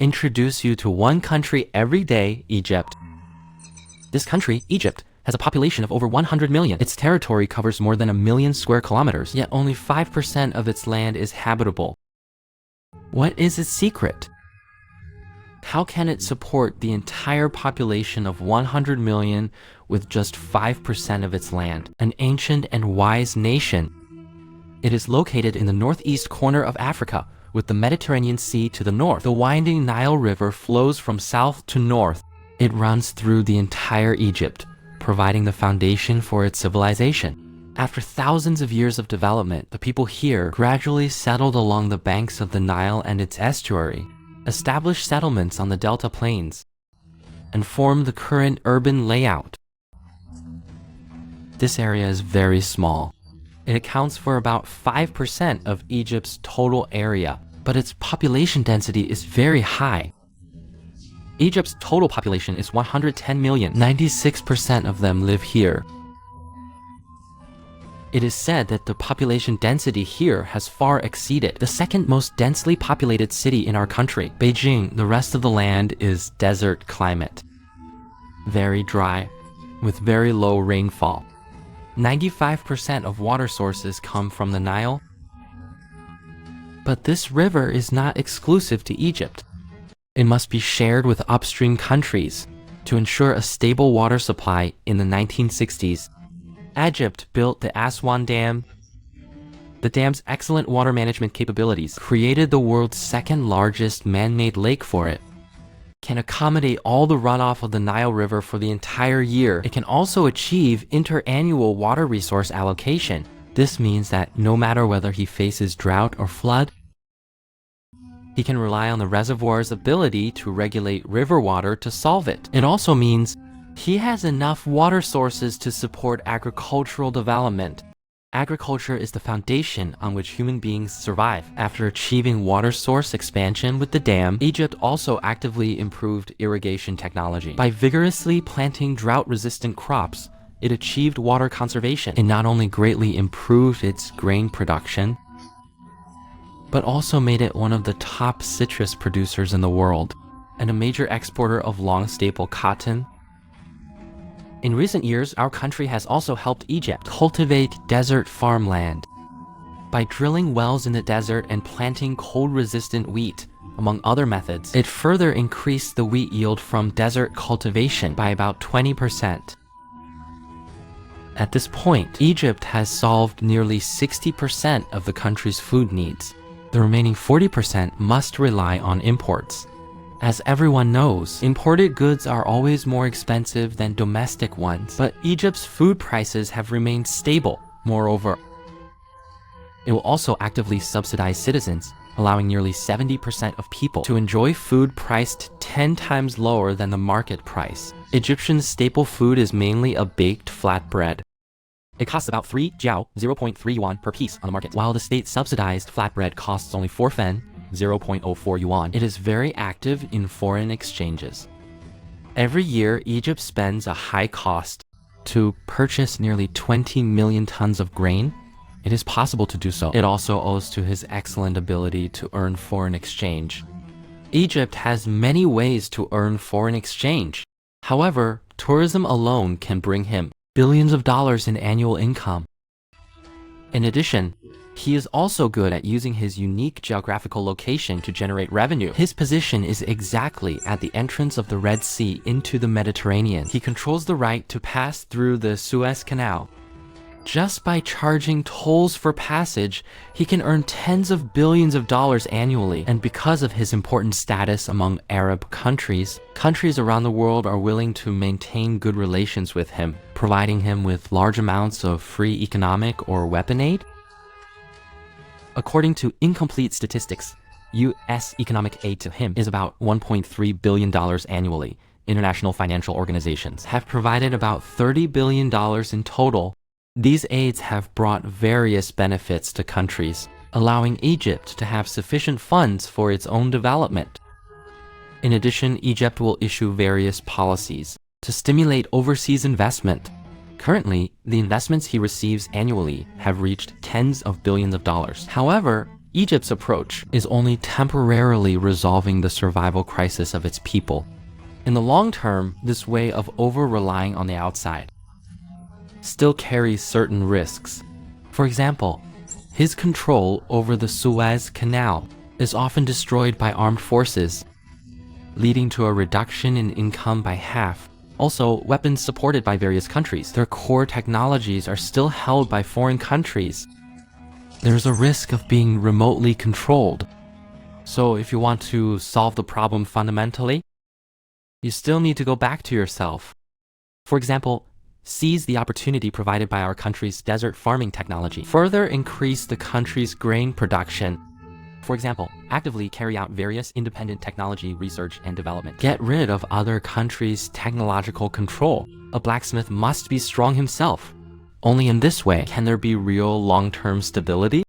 introduce you to one country every day, Egypt. This country, Egypt, has a population of over 100 million. Its territory covers more than 1 million square kilometers, yet only 5% of its land is habitable. What is its secret? How can it support the entire population of 100 million with just 5% of its land? An ancient and wise nation. It is located in the northeast corner of Africa, with the Mediterranean Sea to the north. The winding Nile River flows from south to north. It runs through the entire Egypt, providing the foundation for its civilization. After thousands of years of development, the people here gradually settled along the banks of the Nile and its estuary, established settlements on the Delta Plains, and formed the current urban layout. This area is very small. It accounts for about 5% of Egypt's total area, but its population density is very high. Egypt's total population is 110 million. 96% of them live here. It is said that the population density here has far exceeded the second most densely populated city in our country, Beijing. The rest of the land is desert climate. Very dry, with very low rainfall. 95% of water sources come from the Nile. But this river is not exclusive to Egypt. It must be shared with upstream countries to ensure a stable water supply. In the 1960s, Egypt built the Aswan Dam. The dam's excellent water management capabilities created the world's second largest man-made lake for it. Can accommodate all the runoff of the Nile River for the entire year. It can also achieve interannual water resource allocation. This means that no matter whether he faces drought or flood, he can rely on the reservoir's ability to regulate river water to solve it. It also means he has enough water sources to support agricultural development. Agriculture is the foundation on which human beings survive. After achieving water source expansion with the dam, Egypt also actively improved irrigation technology. By vigorously planting drought-resistant crops, it achieved water conservation. It not only greatly improved its grain production, but also made it one of the top citrus producers in the world, and a major exporter of long staple cotton. In recent years, our country has also helped Egypt cultivate desert farmland. By drilling wells in the desert and planting cold-resistant wheat, among other methods, it further increased the wheat yield from desert cultivation by about 20%. At this point, Egypt has solved nearly 60% of the country's food needs. The remaining 40% must rely on imports. As everyone knows, imported goods are always more expensive than domestic ones, but Egypt's food prices have remained stable. Moreover, it will also actively subsidize citizens, allowing nearly 70% of people to enjoy food priced 10 times lower than the market price. Egyptian staple food is mainly a baked flatbread. It costs about 3 jiao, 0.3 yuan per piece on the market, while the state-subsidized flatbread costs only 4 fen, 0.04 yuan. It is very active in foreign exchanges. Every year, Egypt spends a high cost to purchase nearly 20 million tons of grain. It is possible to do so. It also owes to his excellent ability to earn foreign exchange. Egypt has many ways to earn foreign exchange. However, tourism alone can bring him billions of dollars in annual income. In addition, he is also good at using his unique geographical location to generate revenue. His position is exactly at the entrance of the Red Sea into the Mediterranean. He controls the right to pass through the Suez Canal. Just by charging tolls for passage, he can earn tens of billions of dollars annually. And because of his important status among Arab countries, countries around the world are willing to maintain good relations with him, providing him with large amounts of free economic or weapon aid. According to incomplete statistics, U.S. economic aid to him is about $1.3 billion annually. International financial organizations have provided about $30 billion in total. These aids have brought various benefits to countries, allowing Egypt to have sufficient funds for its own development. In addition, Egypt will issue various policies to stimulate overseas investment. Currently, the investments he receives annually have reached tens of billions of dollars. However, Egypt's approach is only temporarily resolving the survival crisis of its people. In the long term, this way of over-relying on the outside still carries certain risks. For example, his control over the Suez Canal is often destroyed by armed forces, leading to a reduction in income by half. Also, weapons supported by various countries, their core technologies are still held by foreign countries. There's a risk of being remotely controlled. So if you want to solve the problem fundamentally, you still need to go back to yourself. For example, seize the opportunity provided by our country's desert farming technology. Further increase the country's grain production. For example, actively carry out various independent technology research and development. Get rid of other countries' technological control. A blacksmith must be strong himself. Only in this way can there be real long-term stability.